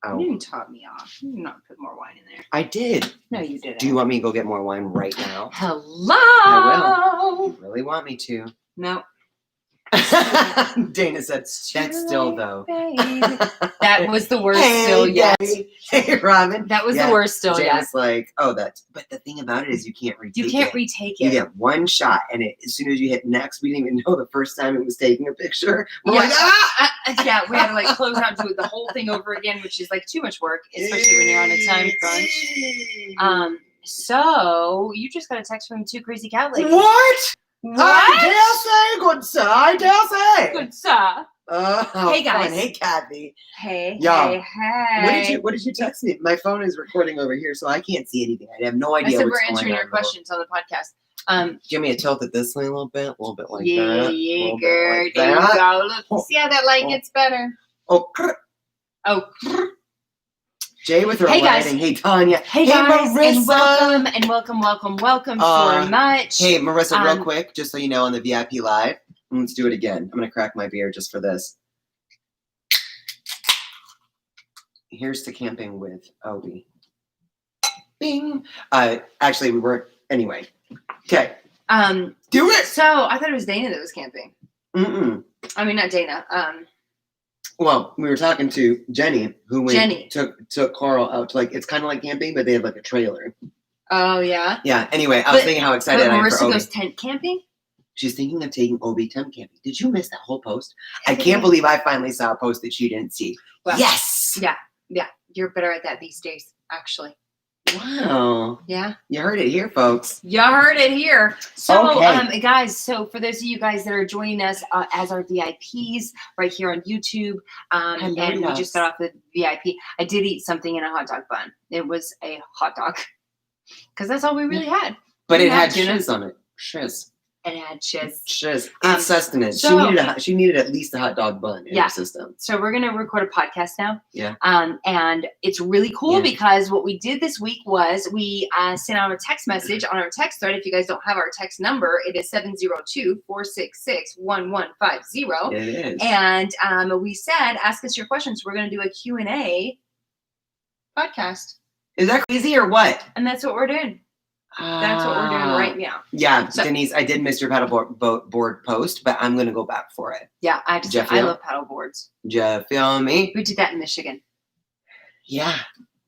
Ow. You taught me off. You did not put more wine in there. I did. No, you didn't. Do you want me to go get more wine right now? Hello. I will. You really want me to? No. Dana said, that's still though. That was the worst still yet. Hey, Robin. That was the worst still yet. Jana's like, oh, but the thing about it is you can't retake it. You can't retake it. You get one shot, and as soon as you hit next, we didn't even know the first time it was taking a picture. We're like, yeah, we had to like close out and do the whole thing over again, which is like too much work, especially when you're on a time crunch. So you just got a text from 2 crazy cat ladies. What? What? I dare say, good sir. I dare say. Good sir. Hey guys. Fun. Hey Kathy. Hey. Yo. Hey. What did you text me? My phone is recording over here, so I can't see anything. I have no idea. I said what's we're answering going your on questions on the podcast. Give me a tilt at this way a little bit like yeah, that. Yeah, Like girl. There you go. Look, see how that light gets better. Oh. Jay with her hey guys. lighting. Hey Tanya. Hey guys, Marissa. and welcome so much. Hey Marissa, real quick, just so you know, on the VIP Live, let's do it again. I'm gonna crack my beer just for this. Here's to camping with Obi. Bing. Actually, we weren't. Anyway. Okay. Do it. So I thought it was Dana that was camping. I mean, not Dana. Well, we were talking to Jenny, who took Carl out to it's kind of like camping, but they have like a trailer. Oh yeah. Yeah. Anyway, I was thinking how excited I am for Marissa Obi. goes tent camping. She's thinking of taking Obi tent camping. Did you miss that whole post? I can't believe I finally saw a post that she didn't see. Well, yes. Yeah. You're better at that these days, actually. Wow. Yeah. You heard it here, folks. You heard it here. So, okay. Guys, so for those of you guys that are joining us as our VIPs right here on YouTube, and we just got off the VIP, I did eat something in a hot dog bun. It was a hot dog. Because that's all we really had. But it had shiz on it. Shiz. It had shiz. Shiz. It's sustenance. So, she needed at least a hot dog bun in her system. So we're going to record a podcast now. Yeah. And it's really cool because what we did this week was we sent out a text message on our text thread. If you guys don't have our text number, it is 702-466-1150. It is. And we said, ask us your questions. We're going to do a Q&A podcast. Is that crazy or what? And that's what we're doing. That's what we're doing right now. Yeah, so, Denise, I did miss your paddleboard post, but I'm going to go back for it. Yeah, I love paddle boards. Did you feel me? We did that in Michigan. Yeah.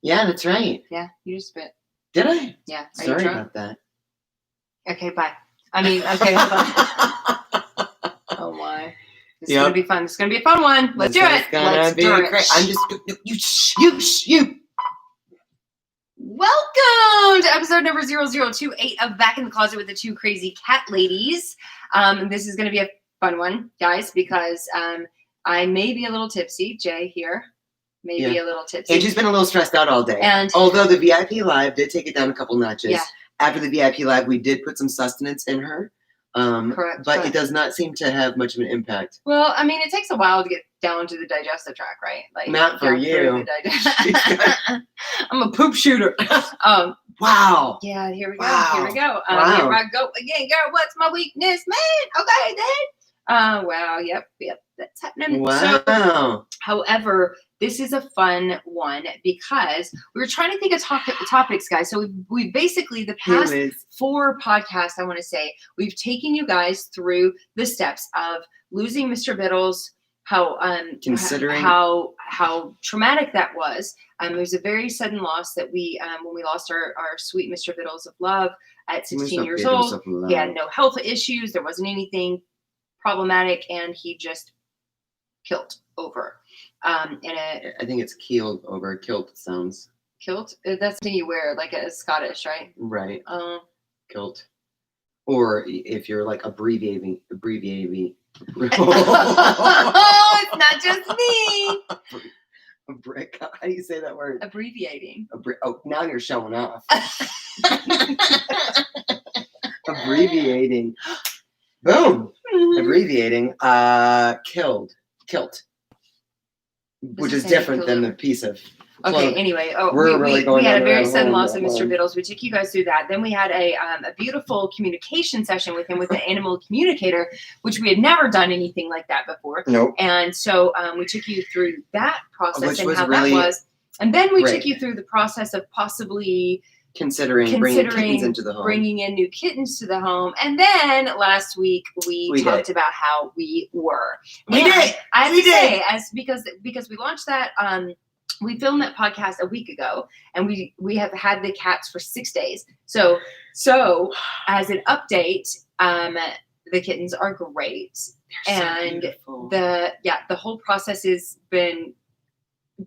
Yeah, that's right. Yeah, you just spit. Did I? Yeah. Sorry about that. Okay, bye. Okay, hold on. Oh, my. This is going to be fun. This is going to be a fun one. Let's do it. Let's do it. I'm just... You. Welcome to episode number 0028 of Back in the Closet with the 2 Crazy Cat Ladies. This is going to be a fun one, guys, because I may be a little tipsy. Jay here may be a little tipsy. And she's been a little stressed out all day. And although the VIP Live did take it down a couple notches, after the VIP Live, we did put some sustenance in her. Correct. It does not seem to have much of an impact. Well, I mean, it takes a while to get down to the digestive tract, right? Like not for you. I'm a poop shooter. Wow. Yeah, here we go. Wow. Here we go. Wow. Here I go again, girl. What's my weakness, man? Okay, then. Wow. Yep. That's happening. Wow. So, however, this is a fun one because we were trying to think of topics, guys. So we basically, the past 4 podcasts, I want to say, we've taken you guys through the steps of losing Mr. Biddles, how traumatic that was. It was a very sudden loss that we, when we lost our sweet Mr. Biddles of love at 16 years old. He had no health issues. There wasn't anything problematic, and he just killed over. I think it's keeled over. Kilt sounds. Kilt? That's something you wear, like a Scottish, right? Right. Kilt. Or if you're like abbreviating. Oh, it's not just me. How do you say that word? Abbreviating. Now you're showing off. Abbreviating. Boom. Abbreviating. Kilt. Which is different than the piece of Okay, anyway, we had a very sudden loss of Mr. Biddles. We took you guys through that. Then we had a beautiful communication session with him with the animal communicator, which we had never done anything like that before. Nope. And so we took you through that process which and was how really that was. And then we took you through the process of possibly considering bringing kittens into the home. Bringing in new kittens to the home. And then last week we talked about how we were. We did. I have to say, because we launched that, we filmed that podcast a week ago, and we have had the cats for 6 days. So as an update, the kittens are great. They're so beautiful. The whole process has been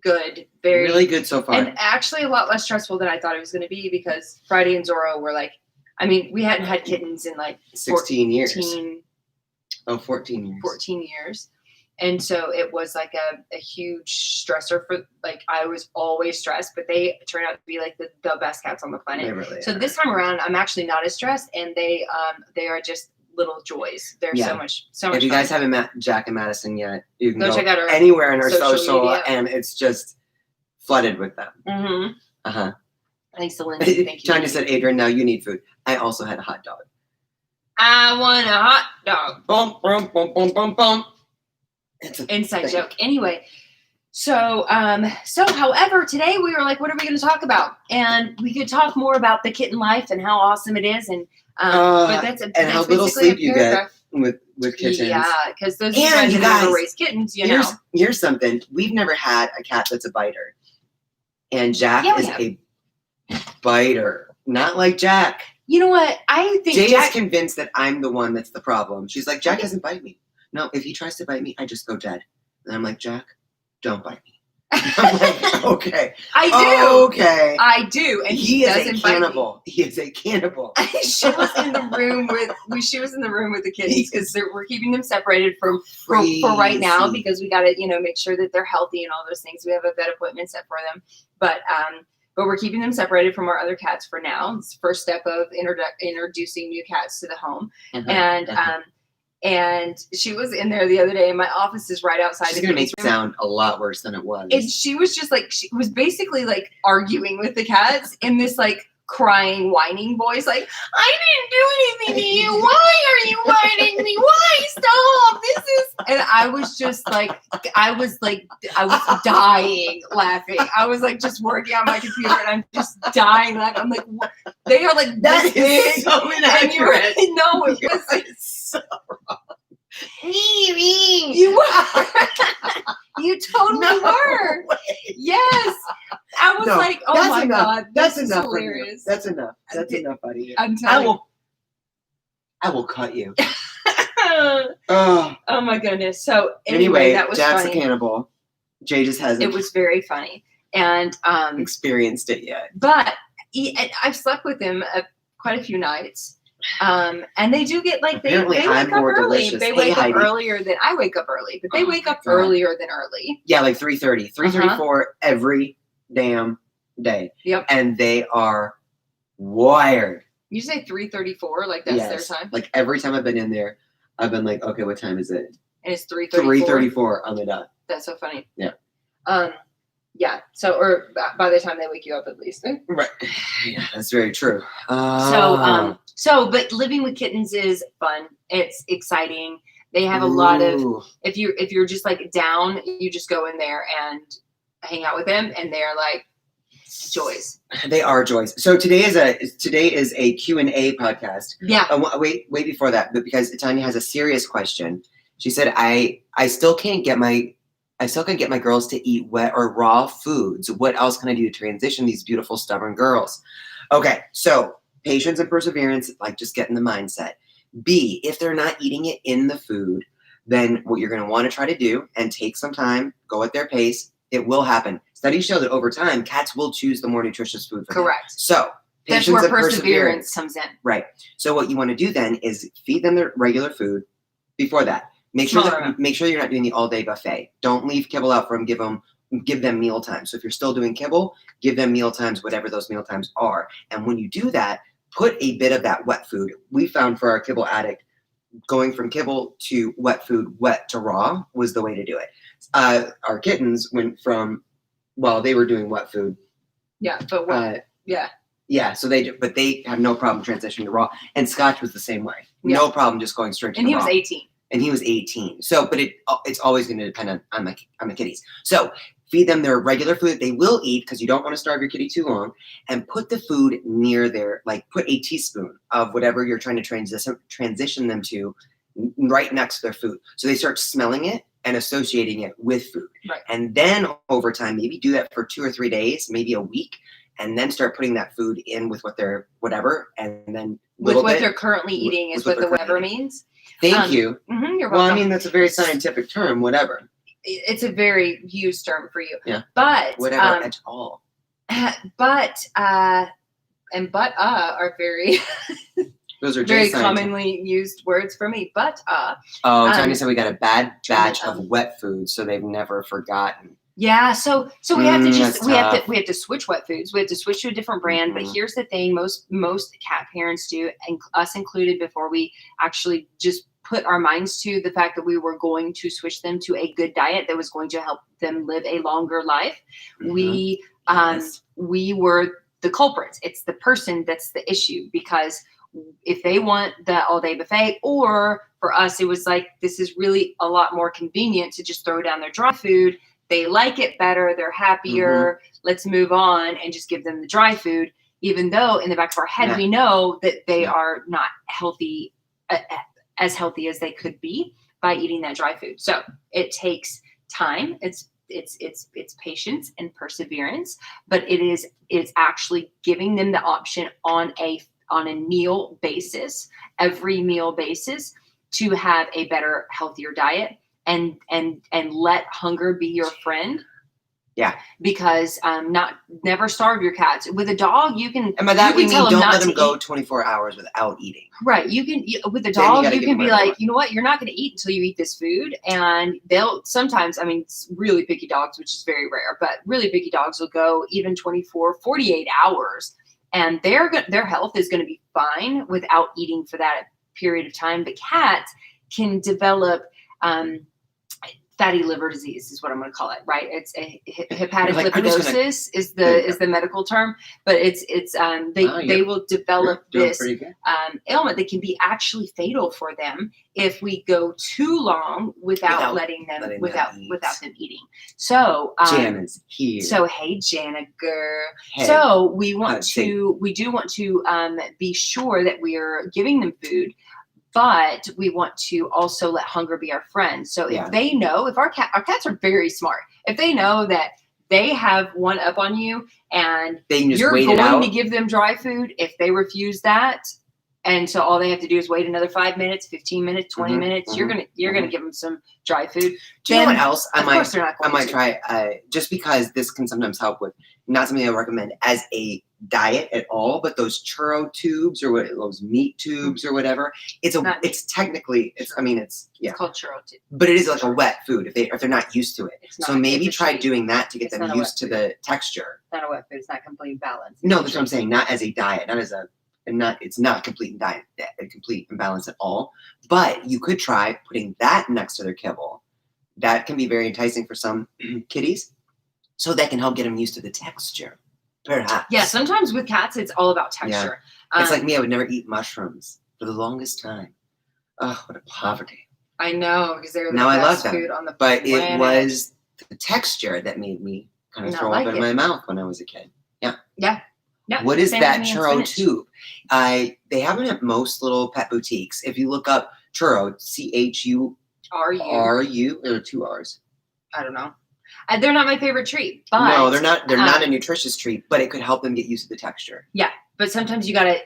good, really good so far, and actually a lot less stressful than I thought it was going to be, because Friday and Zorro were like, I mean, we hadn't had kittens in like 14 years. 14 years. And so it was like a huge stressor for, like, I was always stressed, but they turned out to be like the best cats on the planet. They really so are. This time around, I'm actually not as stressed, and they are just little joys. They're so much If you guys haven't met Jack and Madison yet, you can go check out our anywhere in our social media, and it's just flooded with them. Mm-hmm. Thanks to Lindsay. Thank you. Tanya said, Adrienne, now you need food. I also had a hot dog. I want a hot dog. Boom, boom, boom, boom, boom, boom. It's an inside joke. Anyway, so however, today we were like, what are we going to talk about? And we could talk more about the kitten life and how awesome it is, and but that's how little sleep you get with kittens. Yeah, because those guys who never raise kittens, here's something. We've never had a cat that's a biter, and Jack is a biter, not like Jack. You know what? I think Jay is convinced that I'm the one that's the problem. She's like, Jack doesn't bite me. No, if he tries to bite me, I just go dead. And I'm like, Jack, don't bite me. I'm like, okay. I do. Okay. I do. And he is a cannibal. He is a cannibal. She was in the room with the kitties, because we're keeping them separated for right now, because we got to make sure that they're healthy and all those things. We have a vet appointment set for them, but we're keeping them separated from our other cats for now. It's the first step of introducing new cats to the home. And she was in there the other day, and my office is right outside. She's going to make it sound a lot worse than it was. And she was just like, she was basically like arguing with the cats in this like crying, whining voice. Like, I didn't do anything to you. Why are you whining me? Why? Stop. And I was just like, I was dying laughing. I was like just working on my computer, and I'm just dying laughing. I'm like, what? They are like, that is so inaccurate. No, it was so wrong. You were. You totally were. Yes. I was like, oh my God. That's enough. Hilarious. That's enough. That's enough, buddy. I'm telling you. I will cut you. Oh my goodness. So anyway, that was Jack's funny. A cannibal. Jay just hasn't. It was very funny. And experienced it yet. But I've slept with him quite a few nights. And they do get like they wake up early. Delicious. They wake up earlier than I wake up early, but they wake up earlier than early. Yeah, like 3:30, 3:34 every damn day. Yep. And they are wired. You say 3:34, like that's their time. Like every time I've been in there, I've been like, okay, what time is it? And it's 3:34. 3:34 on the dot. That's so funny. Yeah. Yeah. So, or by the time they wake you up, at least. Right. Yeah, that's very true. But living with kittens is fun. It's exciting. They have a lot of. If you're just like down, you just go in there and hang out with them, and they're like joys. They are joys. So today is a Q&A podcast. Yeah. Wait before that, but because Tanya has a serious question. She said, I still can't get my girls to eat wet or raw foods. What else can I do to transition these beautiful, stubborn girls? Okay, so patience and perseverance, like just get in the mindset. B, if they're not eating it in the food, then what you're going to want to try to do, and take some time, go at their pace, it will happen. Studies show that over time, cats will choose the more nutritious food for them. Correct. So that's where perseverance comes in. Right. So what you want to do then is feed them their regular food before that. Make sure you're not doing the all-day buffet. Don't leave kibble out for them. Give them meal times. So if you're still doing kibble, give them meal times, whatever those meal times are. And when you do that, put a bit of that wet food. We found for our kibble addict, going from kibble to wet food, wet to raw was the way to do it. Our kittens went from, they were doing wet food. Yeah, but what? Yeah, so they have no problem transitioning to raw. And Scotch was the same way. Yeah. No problem just going straight to raw. And he was 18. And he was 18. So, but it's always going to depend on the kitties. So feed them their regular food that they will eat because you don't want to starve your kitty too long, and put the food near their, like put a teaspoon of whatever you're trying to transition them to right next to their food. So they start smelling it and associating it with food. Right. And then over time, maybe do that for 2 or 3 days, maybe a week, and then start putting that food in with what they're whatever, and then with what they're currently eating is what the whatever means. Thank you. You're welcome. Well, I mean, that's a very scientific term, whatever. It's a very used term for you. Yeah. But whatever at all. But are very those are very commonly used words for me. But Tanya said we got a bad batch of wet food, so they've never forgotten. Yeah, so we have to we have to switch wet foods. We have to switch to a different brand. But here's the thing: most cat parents do, and us included, before we actually just put our minds to the fact that we were going to switch them to a good diet that was going to help them live a longer life. We were the culprits. It's the person that's the issue, because if they want the all day buffet, or for us, it was like, this is really a lot more convenient to just throw down their dry food. They like it better. They're happier. Let's move on and just give them the dry food, even though in the back of our head, we know that they are not healthy, as healthy as they could be by eating that dry food. So it takes time. It's patience and perseverance, but it's actually giving them the option on a meal basis, every meal basis, to have a better, healthier diet, and let hunger be your friend. Yeah, because never starve your cats. With a dog, you can. And by that we mean don't let them go 24 hours without eating. Right. With a dog, you can be like, you know what, you're not going to eat until you eat this food. And they'll sometimes, I mean, really picky dogs, which is very rare, but really picky dogs will go even 24, 48 hours, and their health is going to be fine without eating for that period of time. But cats can develop fatty liver disease is what I'm going to call it, right? It's a hepatic lipidosis is the medical term, but they will develop this ailment that can be actually fatal for them if we go too long without letting them eating. So Jan is here. So hey, Jana girl. Hey. So we do want to be sure that we are giving them food, but we want to also let hunger be our friend. So if they know, if our cats are very smart, if they know that they have one up on you and you're going to give them dry food, if they refuse that, and so all they have to do is wait another 5 minutes, 15 minutes, 20 minutes, you're gonna give them some dry food. Do you know what else I might try? Just because this can sometimes help with, not something I recommend as a diet at all, but those churro tubes or those meat tubes or whatever. It's called churro tube, but it is like a wet food if they're not used to it. So maybe try doing that to get them used to the texture. It's not a wet food. It's not completely balanced. No, that's what I'm saying. Not as a diet, it's not complete diet, complete imbalance at all. But you could try putting that next to their kibble. That can be very enticing for some kitties, so that can help get them used to the texture. Perhaps. Yeah, sometimes with cats, it's all about texture. Yeah. It's like me. I would never eat mushrooms for the longest time. Oh, what a poverty. I know, because they're the best food on the planet. But it was the texture that made me kind of throw up in my mouth when I was a kid. Yeah. Yeah. Yep. What is that churro tube? They have it at most little pet boutiques. If you look up churro, CHURU, there are 2 R's. I don't know. They're not my favorite treat. But, no, they're not. They're not a nutritious treat, but it could help them get used to the texture. Yeah, but sometimes you gotta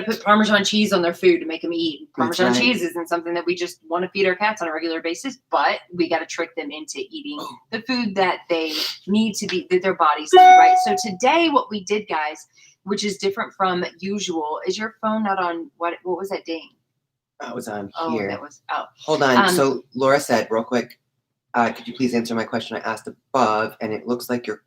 put Parmesan cheese on their food to make them eat. Parmesan cheese isn't something that we just want to feed our cats on a regular basis, but we got to trick them into eating the food that they need to be, that their bodies need, right? So today, what we did, guys, which is different from usual, is your phone not on? What was that ding? That was on here. That was Hold on. So Laura said, real quick. Could you please answer my question I asked above? And it looks like your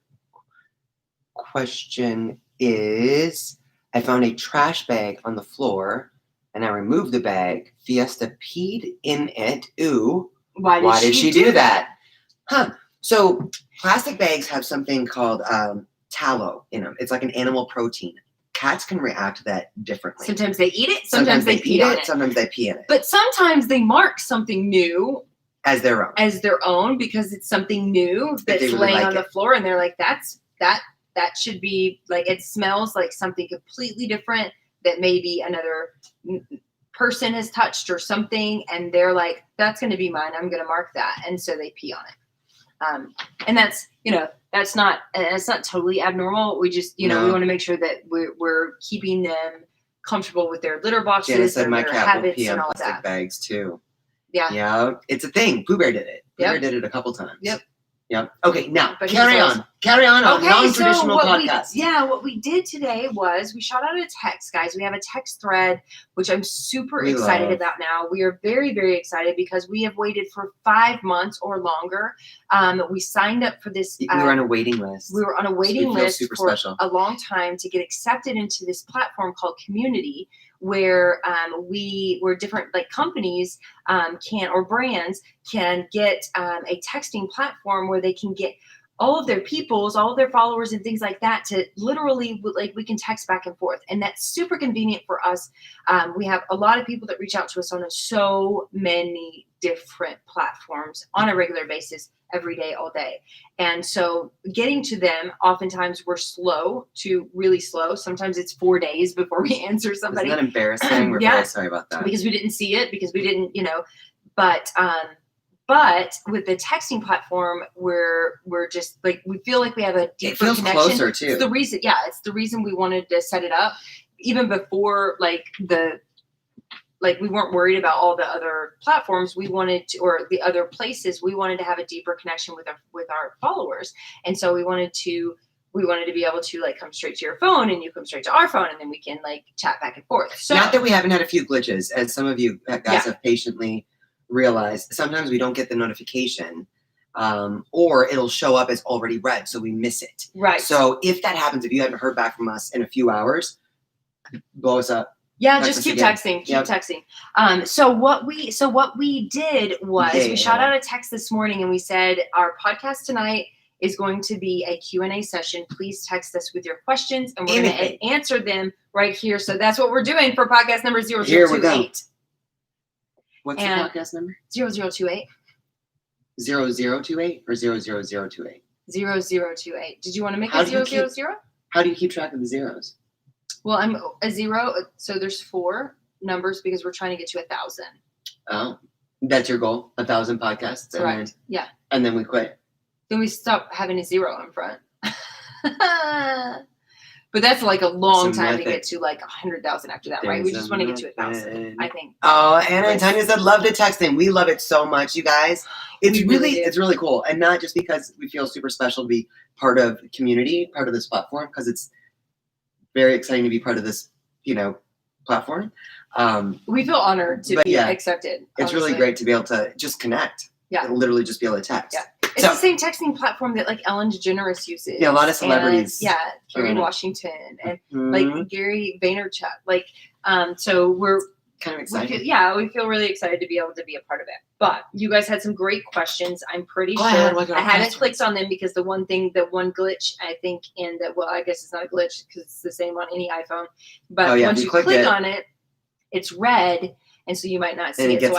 question is, I found a trash bag on the floor and I removed the bag. Fiesta peed in it. Ooh. Why did she do that? So plastic bags have something called tallow in them. It's like an animal protein. Cats can react to that differently. Sometimes they eat it. Sometimes they pee on it. Sometimes they pee in it. But sometimes they mark something new as their own because it's something new that's really laying like on the it. floor, and they're like, that should be like, it smells like something completely different that maybe another person has touched or something, and they're like, that's going to be mine, I'm going to mark that, and so they pee on it. And that's, that's not totally abnormal. We just, we want to make sure that we're keeping them comfortable with their litter boxes. Jana said and my their cat will habits pee on and all plastic that. bags too. Yeah. Yeah, it's a thing. Pooh Bear did it. Pooh Bear did it a couple times. Yep. Yep. Okay, now But carry on okay, non-traditional so podcast. what we did today was we shot out a text, guys. We have a text thread, which I'm super excited about now. We are very, very excited because we have waited for 5 months or longer. We signed up for this. We were on a waiting list. We were on a waiting list for special. a long time to get accepted into this platform called Community, where where different like companies or brands can get a texting platform where they can get all of their all of their followers and things like that to literally, like, we can text back and forth. And that's super convenient for us. We have a lot of people that reach out to us on so many different platforms on a regular basis, every day, all day. And so getting to them, oftentimes we're really slow. Sometimes it's 4 days before we answer somebody. Isn't that embarrassing? We're very sorry about that. Because we didn't see it, because we didn't, but with the texting platform, we're just like, we feel like we have a deeper connection. It feels closer too. It's the reason we wanted to set it up, even before we weren't worried about all the other platforms. We wanted to, or the other places, we wanted to have a deeper connection with our followers. And so we wanted to be able to like come straight to your phone and you come straight to our phone, and then we can like chat back and forth. So not that we haven't had a few glitches, as some of you guys have patiently realized. Sometimes we don't get the notification, or it'll show up as already read, so we miss it. Right. So if that happens, if you haven't heard back from us in a few hours, blow us up. Yeah, just keep texting. Keep texting. So what we did was we shot out a text this morning, and we said our podcast tonight is going to be a Q&A session. Please text us with your questions, and we're going to answer them right here. So that's what we're doing for podcast number 0028. Here we go. What's the podcast number? 0028. 0028 or 00028? 0028. Did you want to make it 000? How do you keep track of the zeros? Well, I'm a zero, so there's 4 numbers because we're trying to get to 1,000. Oh, that's your goal? 1,000 podcasts? Correct. Yeah. And then we quit. Then we stop having a 0 in front. But that's like a long time to get to like 100,000 after that, right? We just want to get to 1,000, I think. Oh, Anna and Tanya said love the texting. We love it so much, you guys. It's really cool. And not just because we feel super special to be part of the community, part of this platform, because it's very exciting to be part of this, platform. We feel honored to be accepted. It's really great to be able to just connect. Yeah. And literally just be able to text. Yeah. It's the same texting platform that like Ellen DeGeneres uses. Yeah, a lot of celebrities. And, Kerry Washington and like Gary Vaynerchuk. So we're kind of excited. We feel really excited to be able to be a part of it. But you guys had some great questions. I'm pretty sure. I haven't clicked on them because the one glitch, I think, I guess it's not a glitch because it's the same on any iPhone. But once you click on it, it's red. And so you might not see it. So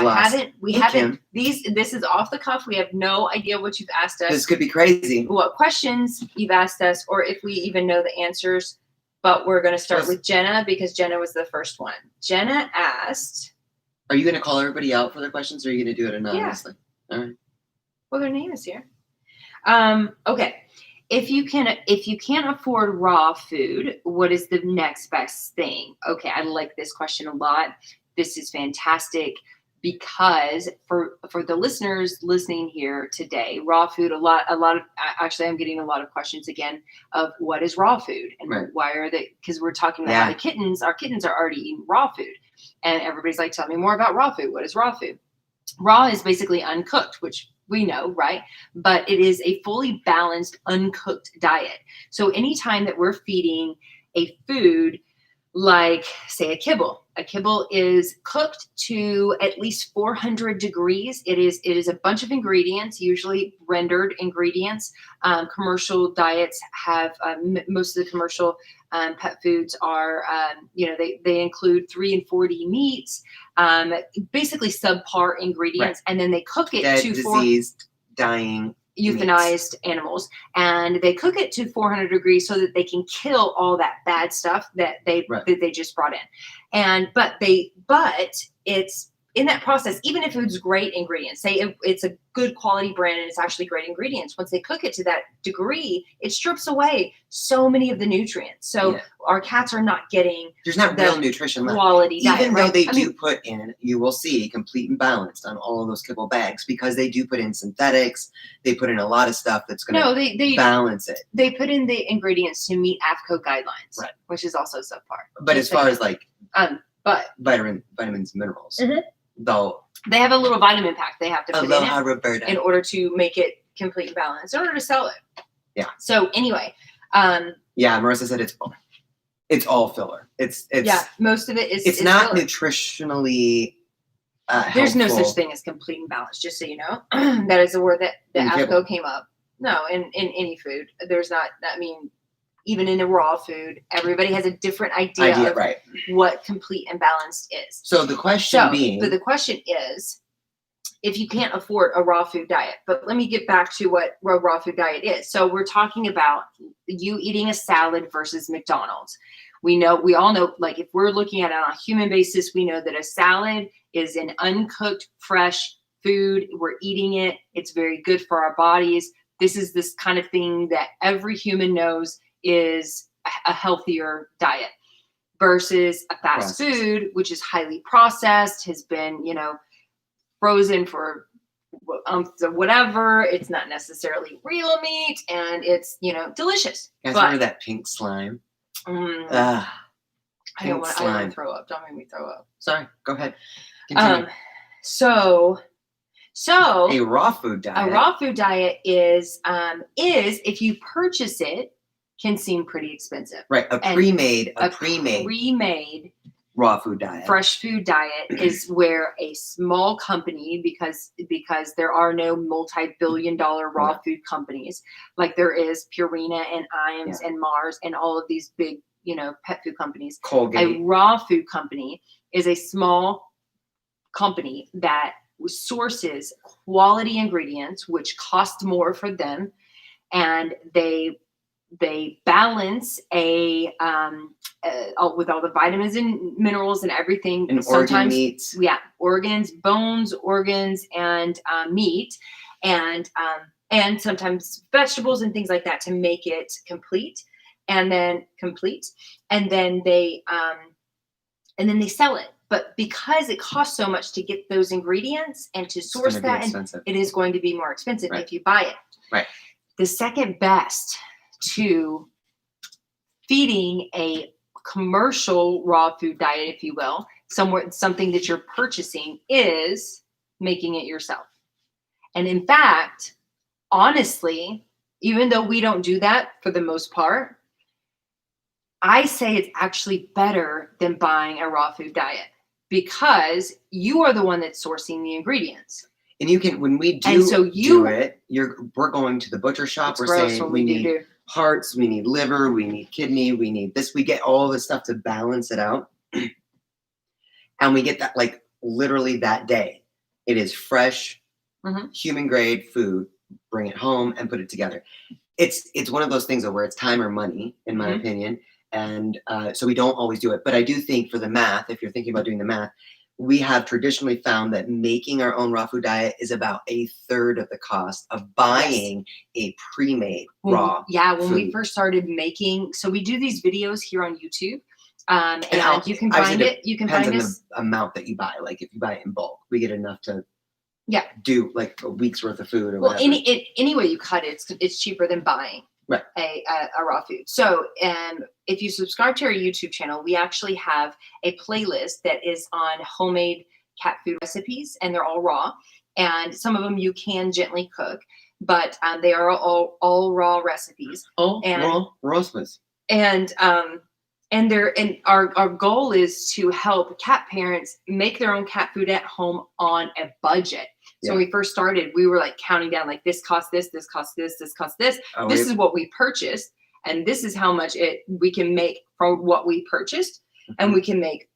we haven't, this is off the cuff. We have no idea what you've asked us. This could be crazy. What questions you've asked us, or if we even know the answers. But we're going to start with Jenna because Jenna was the first one. Jenna asked. Are you going to call everybody out for their questions, or are you going to do it anonymously? Yeah. All right. Well, their name is here. Okay. If you can't afford raw food, what is the next best thing? Okay. I like this question a lot. This is fantastic because for the listeners listening here today, raw food, a lot of, actually I'm getting a lot of questions again of what is raw food and why are they, because we're talking about our kittens are already eating raw food, and everybody's like, tell me more about raw food. What is raw food? Raw is basically uncooked, which we know, right? But it is a fully balanced, uncooked diet. So anytime that we're feeding a food like say a kibble. A kibble is cooked to at least 400 degrees. It is a bunch of ingredients, usually rendered ingredients. Commercial diets have most of the commercial pet foods are they include 3 and 4D meats, basically subpar ingredients, and then they cook it dead, to diseased, dying. Euthanized animals, and they cook it to 400 degrees so that they can kill all that bad stuff that they just brought in. But it's in that process, even if it's great ingredients, say it's a good quality brand and it's actually great ingredients, once they cook it to that degree, it strips away so many of the nutrients. So our cats are not getting there's not real nutrition left. Quality diet, even though right? they do put in, you will see complete and balanced on all of those kibble bags, because they do put in synthetics. They put in a lot of stuff that's going to they balance it. They put in the ingredients to meet AFCO guidelines, right? Which is also subpar. But as far as like but vitamins, minerals, though they have a little vitamin pack they have to put in it Roberta. in order to make it complete and balanced, in order to sell it. Yeah. So anyway, Marissa said it's all filler. It's most of it is. It's not filler. Nutritionally. There's no helpful. such thing as complete and balanced. Just so you know, that is a word that AFCO came up. No, in any food, there's not. I mean, even in a raw food, everybody has a different idea of what complete and balanced is. So the question but the question is, if you can't afford a raw food diet. But let me get back to what a raw food diet is. So we're talking about you eating a salad versus McDonald's. We all know, like if we're looking at it on a human basis, we know that a salad is an uncooked, fresh food. We're eating it. It's very good for our bodies. This is this kind of thing that every human knows is a healthier diet versus a fast food, which is highly processed, has been, frozen for whatever. It's not necessarily real meat, and it's, delicious. You guys remember that pink slime? I don't want to throw up. Don't make me throw up. Sorry, go ahead. Continue. So a raw food diet. A raw food diet is if you purchase it, can seem pretty expensive. Right. A pre-made raw food diet. Fresh food diet is where a small company, because there are no multi-billion-dollar raw food companies like there is Purina and Iams and Mars and all of these big, pet food companies. Colgate. A raw food company is a small company that sources quality ingredients, which cost more for them, and they balance with all the vitamins and minerals and everything. And organ meats. Yeah, bones, organs, and meat, and sometimes vegetables and things like that to make it complete. And then they sell it. But because it costs so much to get those ingredients and to source that, it is going to be more expensive if you buy it. Right. The second best to feeding a commercial raw food diet, if you will, something that you're purchasing, is making it yourself. And in fact, honestly, even though we don't do that for the most part, I say it's actually better than buying a raw food diet, because you are the one that's sourcing the ingredients. And you can, when we do it, we're going to the butcher shop. We're saying we need hearts, we need liver, we need kidney, we need this. We get all this stuff to balance it out. And we get that like literally that day. It is fresh, human grade food. Bring it home and put it together. It's one of those things where it's time or money, in my opinion. And so we don't always do it. But I do think for the math, if you're thinking about doing the math, we have traditionally found that making our own raw food diet is about 1/3 of the cost of buying a pre-made raw food. We first started making, so we do these videos here on YouTube. And you can find it. You can find us the amount that you buy. Like if you buy it in bulk, we get enough to do like a week's worth of food or whatever. Any way you cut it, it's cheaper than buying a raw food. So if you subscribe to our YouTube channel, we actually have a playlist that is on homemade cat food recipes, and they're all raw. And some of them you can gently cook, but they are all raw recipes. Raw recipes. And our goal is to help cat parents make their own cat food at home on a budget. So when we first started, we were like counting down, like this costs this costs this costs this. This is what we purchased, and this is how much we can make from what we purchased, and we can make.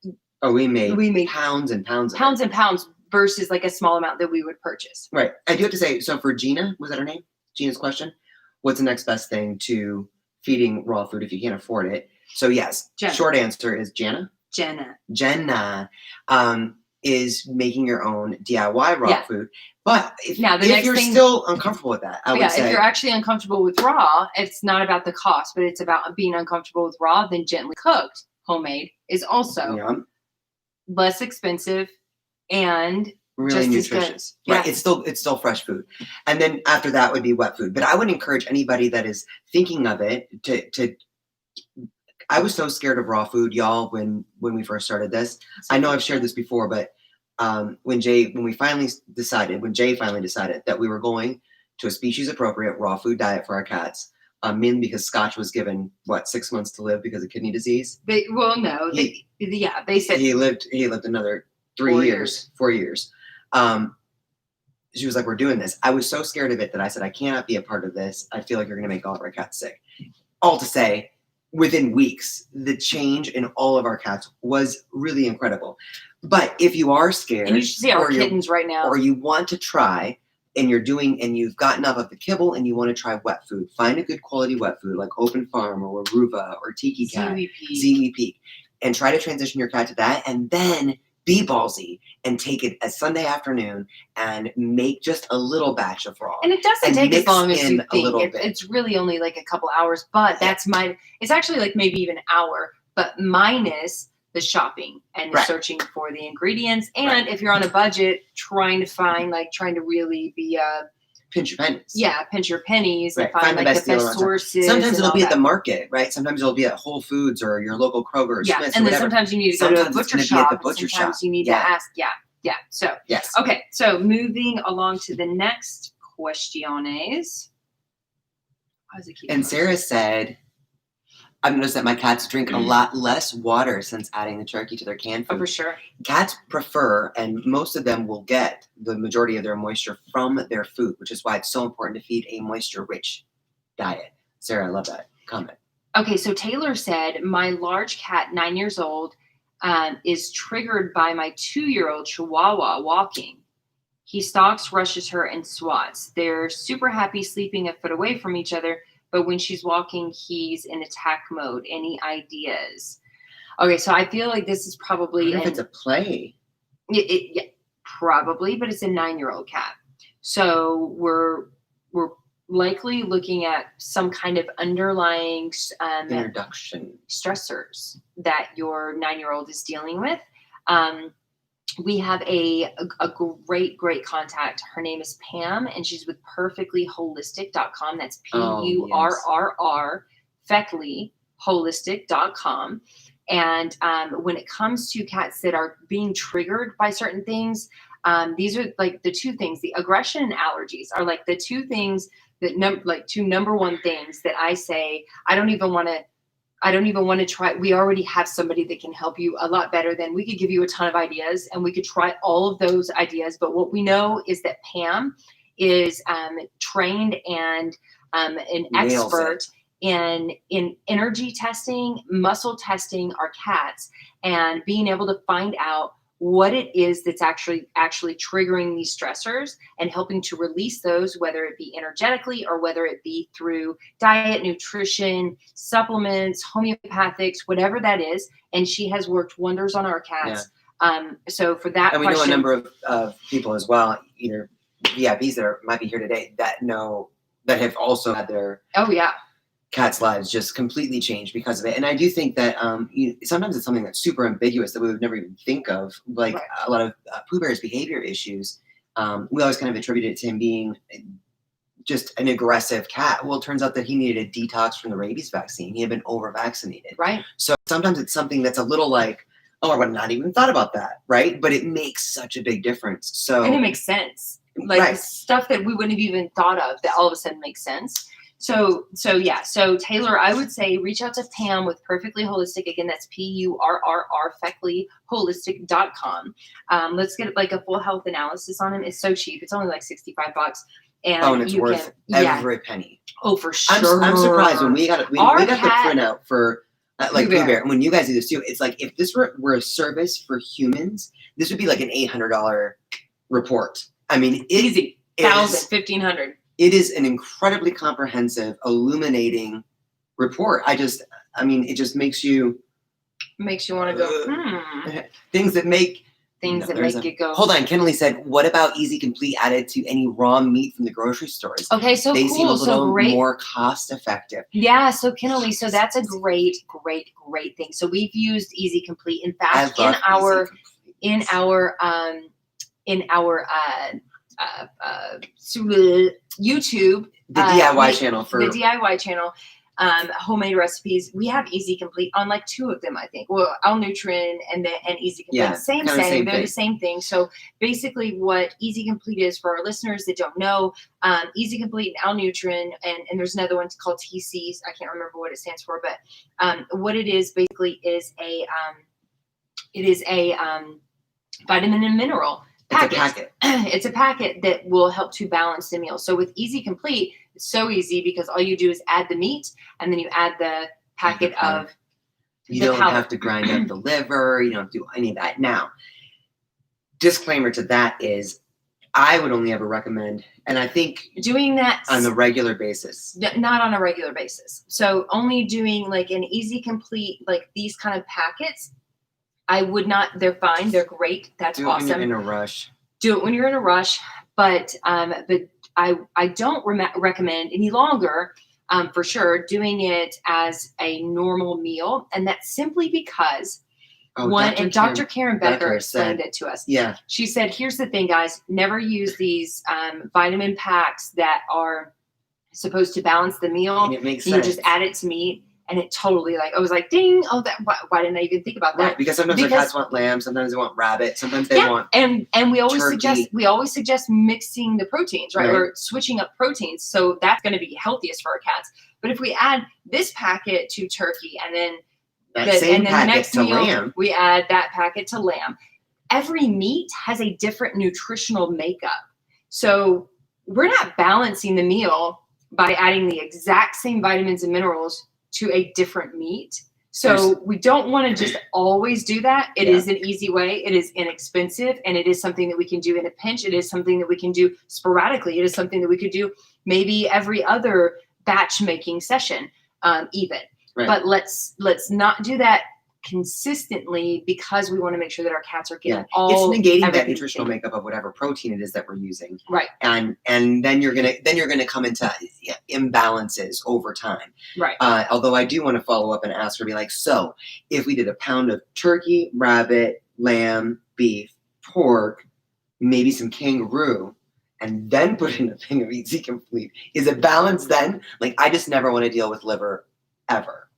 We made pounds and pounds and pounds versus like a small amount that we would purchase. Right. I do have to say, so for Gina, was that her name? Gina's question. What's the next best thing to feeding raw food if you can't afford it? So yes, Jenna. Short answer is Jenna is making your own DIY raw food. But if you're still uncomfortable with that, I would say. If you're actually uncomfortable with raw, it's not about the cost, but it's about being uncomfortable with raw, then gently cooked, homemade is also less expensive and really nutritious. Right. It's still fresh food. And then after that would be wet food. But I would encourage anybody that is thinking of it to I was so scared of raw food, y'all, when we first started this. I know I've shared this before, but when Jae finally decided that we were going to a species appropriate raw food diet for our cats, mainly because Scotch was given 6 months to live because of kidney disease. They said he lived another 4 years. She was like, we're doing this. I was so scared of it that I said, I cannot be a part of this. I feel like you're going to make all of our cats sick. All to say, within weeks, the change in all of our cats was really incredible. But if you are scared, and you should see our kittens right now, or you want to try, and you've gotten up of the kibble and you want to try wet food, find a good quality wet food like Open Farm or Aruba or Tiki Cat, Ziwi Peak, and try to transition your cat to that, and then be ballsy and take it a Sunday afternoon and make just a little batch of raw. And it doesn't take as long as you think. It's really only like a couple hours, but it's actually like maybe even an hour, but minus the shopping and the searching for the ingredients. And if you're on a budget, trying to really be pinch your pennies. Yeah, pinch your pennies and find the best sources. Sometimes it'll be at the market, right? Sometimes it'll be at Whole Foods or your local Kroger or Smith's. And then sometimes you need to go to a butcher shop. Sometimes you need to ask. Yeah. So yes. Okay. So moving along to the next questiones. And Sarah said, I've noticed that my cats drink a lot less water since adding the turkey to their canned food. Oh, for sure. Cats prefer, and most of them will get the majority of their moisture from their food, which is why it's so important to feed a moisture-rich diet. Sarah, I love that comment. Okay, so Taylor said, my large cat, 9 years old, is triggered by my 2-year-old Chihuahua walking. He stalks, rushes her, and swats. They're super happy sleeping a foot away from each other, but when she's walking, he's in attack mode. Any ideas? Okay, so I feel like this is probably... I wonder if it's a play. Yeah, probably, but it's a 9-year-old cat. So we're likely looking at some kind of underlying introduction stressors that your 9-year-old is dealing with. We have a great contact. Her name is Pam, and she's with perfectlyholistic.com. That's PURRR, Feckleyholistic.com. And when it comes to cats that are being triggered by certain things, these are like the two things. The aggression and allergies are like the two things that two number one things that I say, I don't even want to try. We already have somebody that can help you a lot better than we could give you a ton of ideas, and we could try all of those ideas. But what we know is that Pam is trained and an expert in energy testing, muscle testing our cats, and being able to find out what it is that's actually triggering these stressors and helping to release those, whether it be energetically or whether it be through diet, nutrition, supplements, homeopathics, whatever that is. And she has worked wonders on our cats. Yeah. So for that, and we know a number of people as well, either VIPs that might be here today that have also had their cats' lives just completely changed because of it. And I do think that sometimes it's something that's super ambiguous that we would never even think of, like a lot of Pooh Bear's behavior issues. We always kind of attributed it to him being just an aggressive cat. Well, it turns out that he needed a detox from the rabies vaccine. He had been over-vaccinated. Right. So sometimes it's something that's a little like, oh, I would not even thought about that, right? But it makes such a big difference. So and it makes sense. Like stuff that we wouldn't have even thought of that all of a sudden makes sense. So Taylor, I would say reach out to Pam with Perfectly Holistic. Again, that's PURRR, perfectlyholistic.com. Let's get like a full health analysis on him. It's so cheap. It's only like $65. And it's worth every penny. Oh, for sure. I'm surprised when we got the printout for like Pooh Bear. And when you guys do this too, it's like if this were a service for humans, this would be like an $800 report. I mean, easy. $1,000, $1,500. It is an incredibly comprehensive, illuminating report. It just makes you want to go, things that make it go. Hold on, Kenley said, what about Easy Complete added to any raw meat from the grocery stores? Okay, so they cool. seem a little great. more cost effective. Yeah, so Kenley, so that's a great thing. So we've used Easy Complete. In fact, in our YouTube, the DIY channel for the DIY channel, homemade recipes. We have Easy Complete on like 2 of them, I think. Well, Al-Nutrin and Easy Complete. Yeah, same. They're the same thing. So basically, what Easy Complete is for our listeners that don't know, Easy Complete and Al-Nutrin, and there's another one called TC. I can't remember what it stands for, but what it is basically is a vitamin and mineral packet. It's a packet that will help to balance the meal. So with Easy Complete, it's so easy because all you do is add the meat and then you add the packet of you don't have to grind up the liver. You don't do any of that. Now, disclaimer to that is I would only ever recommend, and I think doing that on a regular basis. Not on a regular basis. So only doing like an Easy Complete, like these kind of packets, I would not. They're fine. They're great. That's awesome. Do it when you're in a rush. Do it when you're in a rush. But I don't recommend any longer, for sure, doing it as a normal meal, and that's simply because Dr. Karen Becker explained it to us. Yeah, she said, "Here's the thing, guys. Never use these vitamin packs that are supposed to balance the meal. And it makes sense. You just add it to meat." And it totally I was like, ding, why didn't I even think about that? Right, because sometimes our cats want lamb, sometimes they want rabbit, sometimes they want and we always turkey. suggest mixing the proteins, right? Or switching up proteins. So that's going to be healthiest for our cats. But if we add this packet to turkey and then the next meal, lamb, we add that packet to lamb. Every meat has a different nutritional makeup. So we're not balancing the meal by adding the exact same vitamins and minerals to a different meat. So we don't want to just always do that. It is an easy way. It is inexpensive, and it is something that we can do in a pinch. It is something that we can do sporadically. It is something that we could do maybe every other batch making session, even. Right. But let's not do that consistently because we want to make sure that our cats are getting all. It's negating that nutritional makeup of whatever protein it is that we're using. Right. And then you're gonna come into imbalances over time. Right. Although I do want to follow up and ask her, be like, so if we did a pound of turkey, rabbit, lamb, beef, pork, maybe some kangaroo, and then put in a thing of Easy Complete, is it balanced then? Like, I just never want to deal with liver ever.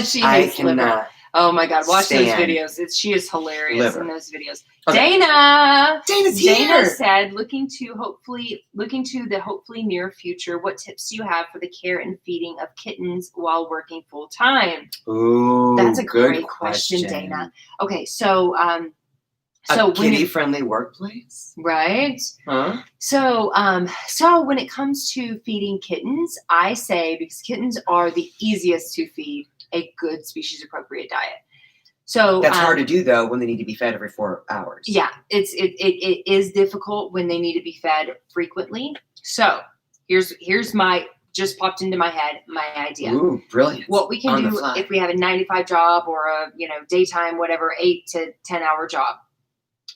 She hates liver. Oh my God! Watch those videos. She is hilarious in those videos. Okay. Dana's here. Dana said, looking to the hopefully near future. What tips do you have for the care and feeding of kittens while working full time? Ooh, that's a great question, Dana. Okay, so kitty-friendly workplace, right? Huh? So when it comes to feeding kittens, I say, because kittens are the easiest to feed, a good species appropriate diet. So that's hard to do though when they need to be fed every 4 hours. Yeah, it is difficult when they need to be fed frequently. So here's my just popped into my head my idea. Ooh, brilliant! What we can do if we have a 9-to-5 job or a daytime 8 to 10 hour job.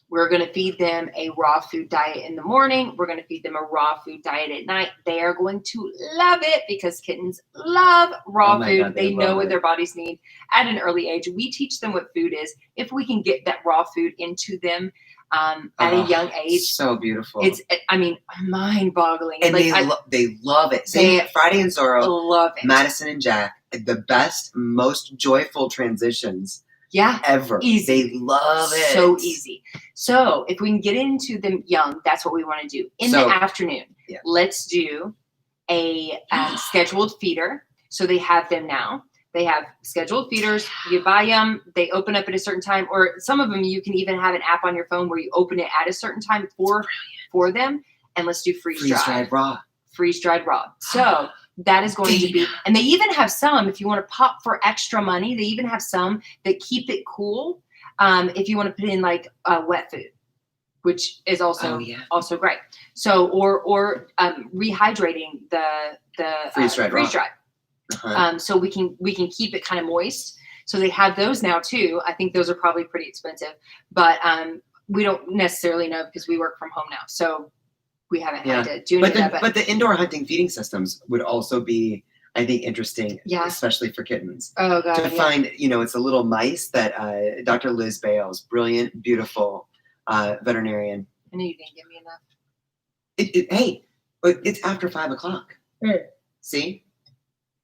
We're going to feed them a raw food diet in the morning. We're going to feed them a raw food diet at night. They are going to love it because kittens love raw food. God, they know what their bodies need at an early age. We teach them what food is. If we can get that raw food into them at a young age. So beautiful. It's, mind-boggling. And they love it. Friday and Zorro, love it. Madison and Jack, the best, most joyful transitions. Yeah. Ever. Easy. They love it. So easy. So if we can get into them young, that's what we want to do. In the afternoon, let's do a scheduled feeder. So they have them now. They have scheduled feeders. You buy them. They open up at a certain time, or some of them you can even have an app on your phone where you open it at a certain time for them. And let's do freeze-dried raw. Freeze-dried raw. So that is going to be, and they even have some, if you want to pop for extra money, they even have some that keep it cool. If you want to put in like wet food, which is also also great. So or rehydrating the freeze-dried. So we can keep it kind of moist. So they have those now too. I think those are probably pretty expensive, but we don't necessarily know because we work from home now. So we haven't had to do any of that. But the indoor hunting feeding systems would also be, I think, interesting, especially for kittens. Oh god! To find, it's a little mice that Dr. Liz Bales, brilliant, beautiful veterinarian. I knew you didn't give me enough. Hey, it's after 5 o'clock. See,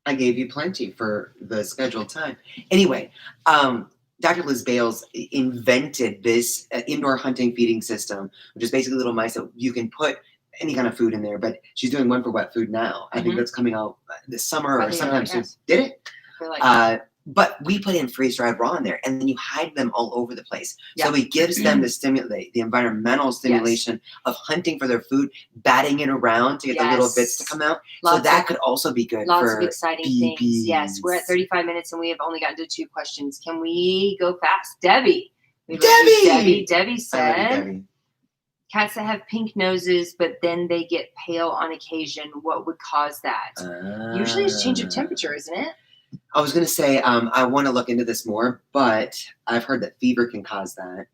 I gave you plenty for the scheduled time. Anyway, Dr. Liz Bales invented this indoor hunting feeding system, which is basically little mice that you can put any kind of food in there, but she's doing one for wet food now. I think that's coming out this summer or sometime soon. Did it? But we put in freeze-dried raw in there, and then you hide them all over the place. So it gives them the environmental stimulation of hunting for their food, batting it around to get the little bits to come out. So that could also be good for lots of exciting things. Yes, we're at 35 minutes, and we have only gotten to 2 questions. Can we go fast? Debbie said, cats that have pink noses, but then they get pale on occasion, what would cause that? Usually it's change of temperature, isn't it? I was going to say, I want to look into this more, but I've heard that fever can cause that.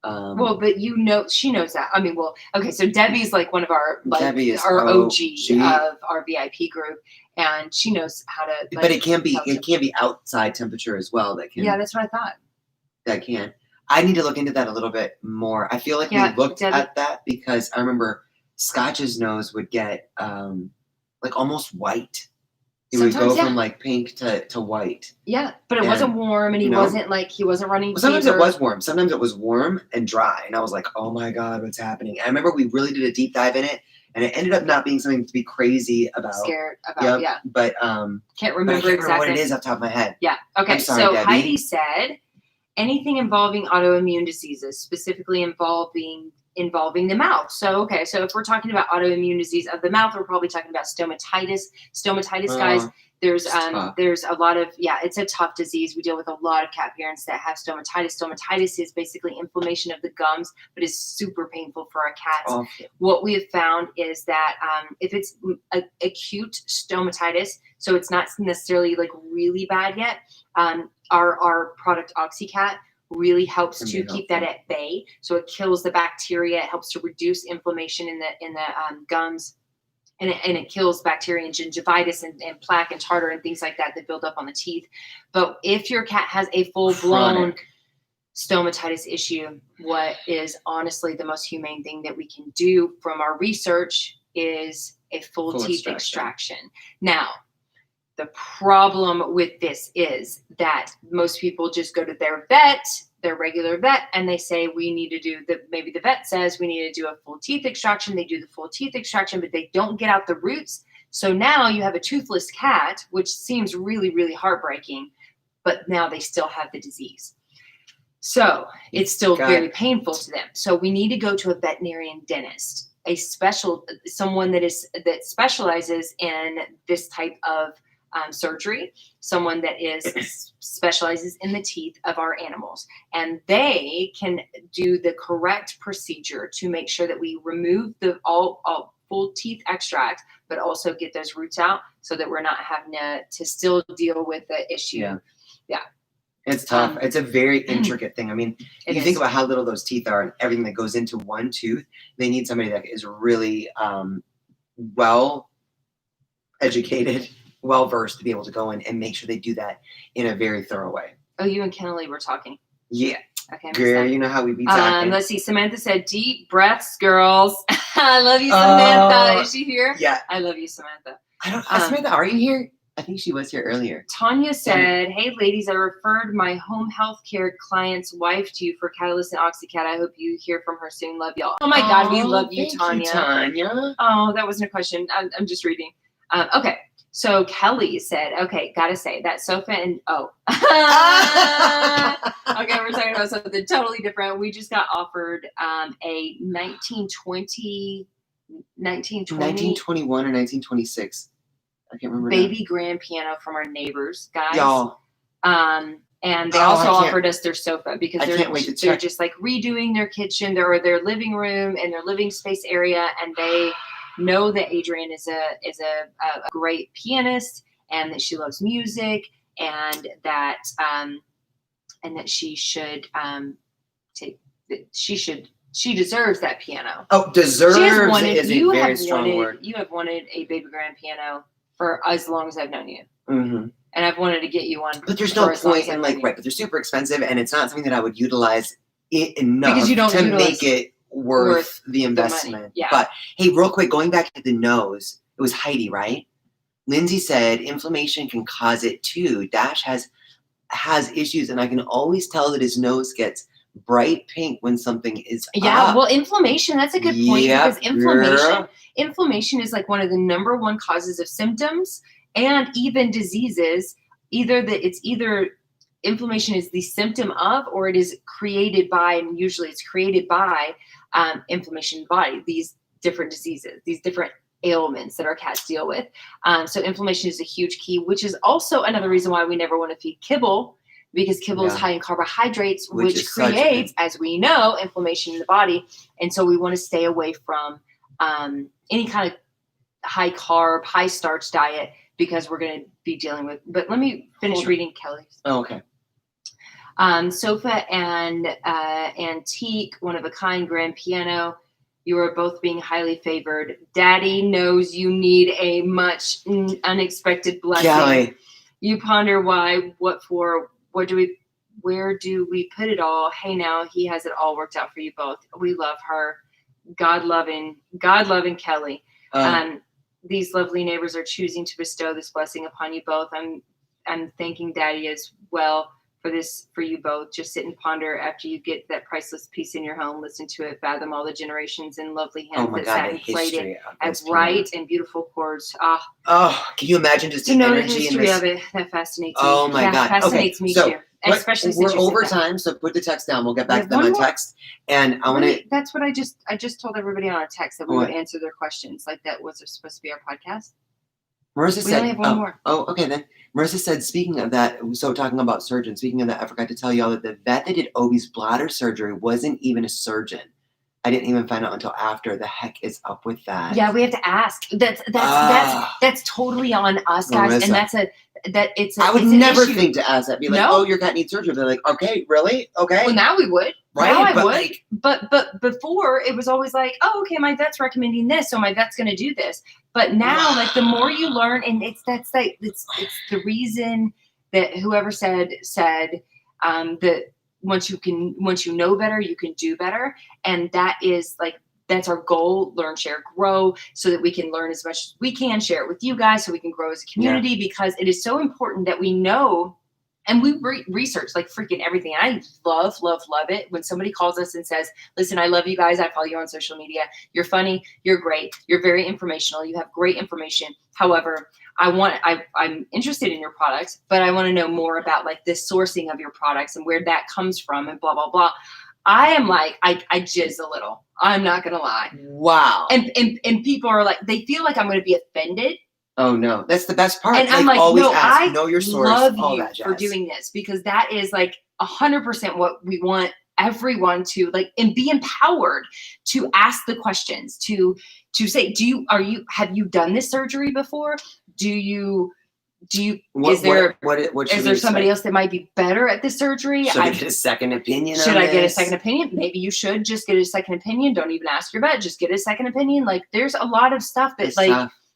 But she knows that. I mean, okay, so Debbie's like one of our, our OG of our VIP group, and she knows how to. But it can be outside temperature as well. Yeah, that's what I thought. That can. I need to look into that a little bit more. I feel like we looked at that because I remember Scotch's nose would get like almost white. It would go from like pink to white. Yeah, but it wasn't warm, and he wasn't running. Well, sometimes it was warm. Sometimes it was warm and dry, and I was like, "Oh my god, what's happening?" And I remember we really did a deep dive in it, and it ended up not being something to be crazy about. Scared about, But can't remember exactly what it is off the top of my head. Yeah. Okay. I'm sorry, so Debbie. Heidi said, anything involving autoimmune diseases, specifically involving the mouth. So if we're talking about autoimmune disease of the mouth, we're probably talking about stomatitis. Guys, there's a lot of, it's a tough disease. We deal with a lot of cat parents that have stomatitis. Stomatitis is basically inflammation of the gums, but is super painful for our cats. What we have found is that if it's acute stomatitis, so it's not necessarily like really bad yet, our product OxyCat really helps to keep that at bay. So it kills the bacteria. It helps to reduce inflammation in the gums, and it kills bacteria and gingivitis and plaque and tartar and things like that build up on the teeth. But if your cat has a full-blown stomatitis issue, what is honestly the most humane thing that we can do from our research is a full teeth extraction. Now, the problem with this is that most people just go to their regular vet, and they say we need to do maybe the vet says we need to do a full teeth extraction. They do the full teeth extraction, but they don't get out the roots. So now you have a toothless cat, which seems really, really heartbreaking, but now they still have the disease. So it's still very painful to them. So we need to go to a veterinarian dentist, someone that specializes in this type of surgery, someone that specializes in the teeth of our animals, and they can do the correct procedure to make sure that we remove the all full teeth extract, but also get those roots out so that we're not having to still deal with the issue. Yeah. It's tough. It's a very intricate thing. I mean, you think about how little those teeth are and everything that goes into one tooth. They need somebody that is really well educated, well-versed to be able to go in and make sure they do that in a very thorough way. Oh, you and Kennelly were talking. Yeah. Okay. Girl, you know how we be talking. Let's see. Samantha said, deep breaths, girls. I love you, Samantha. Is she here? Yeah. I love you, Samantha. Samantha, are you here? I think she was here earlier. Tanya said, hey, ladies, I referred my home health care client's wife to you for Catalyst and OxyCat. I hope you hear from her soon. Love y'all. Oh, my God. We love you, Tanya. Tanya. Oh, that wasn't a question. I'm just reading. Okay. So Kelly said, okay, gotta say that sofa and okay, we're talking about something totally different. We just got offered a 1921 or 1926. I can't remember. Baby grand piano from our neighbors, guys. Y'all. And they also offered us their sofa because they're just like redoing their kitchen, their living room and their living space area, and they know that Adrienne is a great pianist and that she loves music and that she should she deserves that piano. Oh, deserves is a very strong word. You have wanted a baby grand piano for as long as I've known you. Mm-hmm. And I've wanted to get you one. But there's no point in but they're super expensive and it's not something that I would utilize enough because you don't to make it worth the investment. Yeah. But hey, real quick, going back to the nose, it was Heidi, right? Lindsay said inflammation can cause it too. Dash has issues and I can always tell that his nose gets bright pink when something is up. Well, inflammation, that's a good point because inflammation is like one of the number one causes of symptoms and even diseases. Either inflammation is the symptom of, or it is created by, and usually it's created by inflammation in the body, these different diseases, these different ailments that our cats deal with. So inflammation is a huge key, which is also another reason why we never want to feed kibble, because kibble is high in carbohydrates, which creates, as we know, inflammation in the body. And so we want to stay away from any kind of high carb, high starch diet, because we're going to be dealing with, but let me finish reading Kelly's. Oh, okay. Sofa and antique, one of a kind grand piano. You are both being highly favored. Daddy knows you need a much unexpected blessing. Kelly. You ponder why, what for, where do we put it all? Hey, now he has it all worked out for you both. We love her. God loving Kelly. These lovely neighbors are choosing to bestow this blessing upon you both. I'm thanking Daddy as well for this, for you both. Just sit and ponder after you get that priceless piece in your home. Listen to it, fathom all the generations and lovely hands that sat and played it as bright and beautiful chords. Can you imagine just the energy the history of it? That fascinates me. Oh my God. Fascinates me too. Especially since we're over time, so put the text down. We'll get back to them on text. And I want to. That's what I just told everybody on a text that we would answer their questions. Like that was supposed to be our podcast. Marissa said, only have one more. Oh, okay then. Marissa said, speaking of that, so talking about surgeons, speaking of that, I forgot to tell y'all that the vet that did Obi's bladder surgery wasn't even a surgeon. I didn't even find out until after. The heck is up with that? Yeah, we have to ask. That's totally on us, guys. Marissa. And I would never think to ask that. Be like, oh, your cat needs surgery. They're like, okay, really? Okay. Well, now we would. Right? Now I would. But before it was always like, oh, okay, my vet's recommending this, so my vet's going to do this. But now, like the more you learn, and it's the reason that whoever said that once you know better, you can do better, and that is like. That's our goal, learn, share, grow, so that we can learn as much as we can, share it with you guys so we can grow as a community, because it is so important that we know and we research like freaking everything. And I love it when somebody calls us and says, listen, I love you guys. I follow you on social media. You're funny. You're great. You're very informational. You have great information. However, I'm interested in your products, but I want to know more about like the sourcing of your products and where that comes from and blah, blah, blah. I am like, I jizz a little. I'm not going to lie. Wow. And people are like, they feel like I'm going to be offended. Oh, no. That's the best part. And I'm like, always no, ask, I know your source, love all you that jazz. for doing this, because that is like 100% what we want everyone to like, and be empowered to ask the questions, to say, have you done this surgery before? Is there somebody else that might be better at this surgery? Should I get a second opinion? I get a second opinion? Maybe you should just get a second opinion. Don't even ask your vet. Just get a second opinion. Like there's a lot of stuff that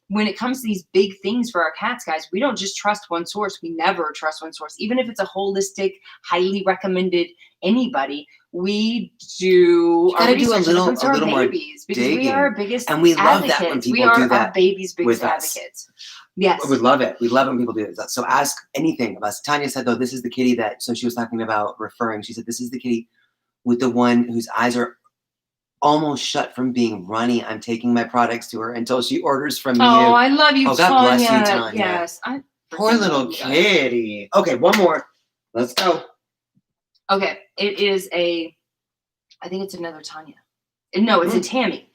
when it comes to these big things for our cats, guys, we don't just trust one source. We never trust one source. Even if it's a holistic, highly recommended anybody, we do our research when it comes to our babies, because we are our biggest and we love advocates. That when people we are do that our babies' biggest advocates. Yes. We love it. We love it when people do that. So ask anything of us. Tanya said, though, this is the kitty that, so she was talking about referring. She said, this is the kitty with the one whose eyes are almost shut from being runny. I'm taking my products to her until she orders from you. Oh, I love you, Oh, God Tanya. bless you, Tanya. Yes. Poor little kitty. Okay, one more. Let's go. Okay, it is I think it's another Tanya. No, it's a Tammy.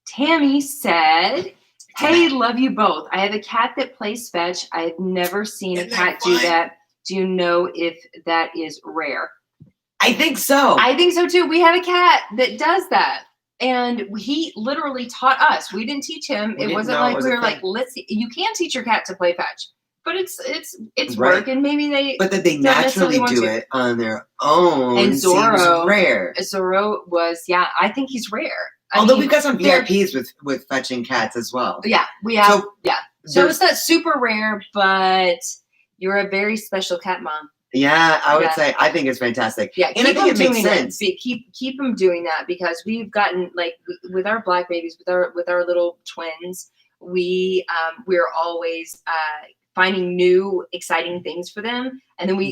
Tammy said, hey, love you both. I have a cat that plays fetch. I've never seen a cat do that. Do you know if that is rare? I think so. I think so too. We have a cat that does that. And he literally taught us. We didn't teach him. It wasn't like we were like, let's see. You can teach your cat to play fetch. But it's work, and maybe they. But that they naturally do it on their own. And Zorro, seems rare. Zorro was, I think he's rare. Although we've got some VIPs with fetching cats as well. Yeah, we have. So it's not super rare, but you're a very special cat mom. Yeah, I would say I think it's fantastic. Yeah, and I think it makes sense. Keep them doing that, because we've gotten, like, with our black babies, with our little twins, we're always finding new exciting things for them, and then we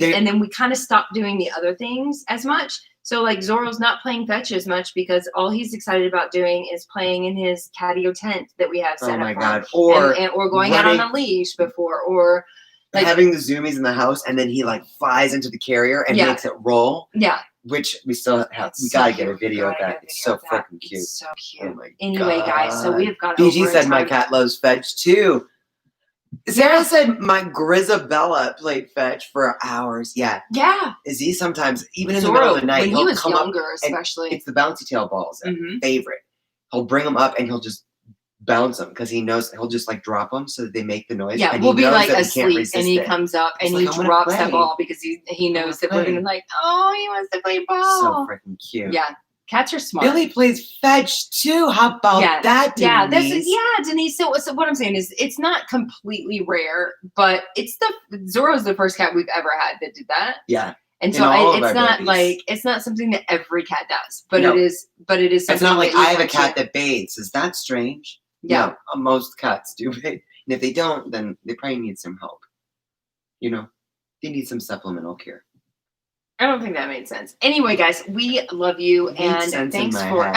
kind of stop doing the other things as much. So like Zorro's not playing fetch as much because all he's excited about doing is playing in his catio tent that we have set up. Oh my God! Or going out on a leash before, or like having the zoomies in the house, and then he like flies into the carrier and makes it roll. Yeah. Which we still have. We gotta get a video of that. It's so freaking cute. It's so cute. Oh my anyway, guys, so we've got. BG said my cat loves fetch too. Sarah said my Grisabella played fetch for hours. Yeah. Yeah. Is he sometimes, even in the middle of the night, when he was younger, especially. It's the bouncy tail balls, favorite. He'll bring them up and he'll just bounce them because he knows he'll just like drop them so that they make the noise. Yeah, and we'll be like asleep and he comes up and he drops that ball because he knows that we're gonna like, oh, he wants to play ball. So freaking cute. Yeah. Cats are smart. Billy plays fetch too. How about that, Denise? Denise. So what I'm saying is, it's not completely rare, but Zorro's the first cat we've ever had that did that. Yeah. And so it's not like, it's not something that every cat does, but it is. But it is. It's not like I have a cat that bathes. Is that strange? Yeah. No, most cats do bathe, and if they don't, then they probably need some help. You know, they need some supplemental care. I don't think that made sense. Anyway, guys, we love you, and thanks for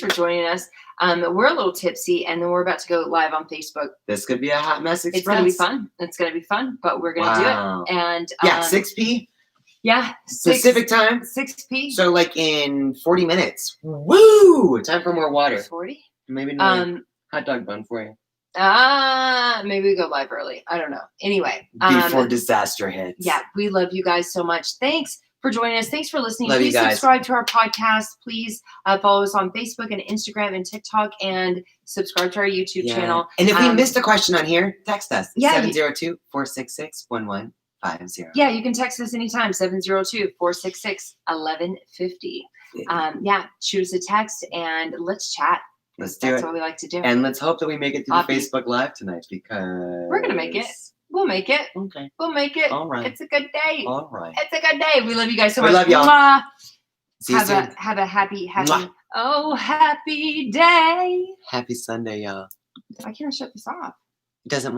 joining us. We're a little tipsy, and then we're about to go live on Facebook. This could be a hot mess express. It's gonna be fun. It's gonna be fun, but we're gonna do it. And 6 p. Yeah, Pacific time. 6 p. So like in 40 minutes. Woo! Time for more water. 40. Maybe another hot dog bun for you. Maybe we go live early. I don't know. Anyway. Before disaster hits. Yeah, we love you guys so much. Thanks for joining us. Thanks for listening. Love Please subscribe to our podcast. Please follow us on Facebook and Instagram and TikTok, and subscribe to our YouTube channel. And if we missed a question on here, text us. Yeah, 702-466-1150. Yeah, you can text us anytime. 702-466-1150. Shoot us a text and let's chat. That's what we like to do. And let's hope that we make it through the Facebook Live tonight, because we're gonna make it. We'll make it. Okay. We'll make it. All right. It's a good day. All right. It's a good day. We love you guys so much. We love y'all. See you soon. Have a happy day. Happy Sunday, y'all. I can't shut this off. It doesn't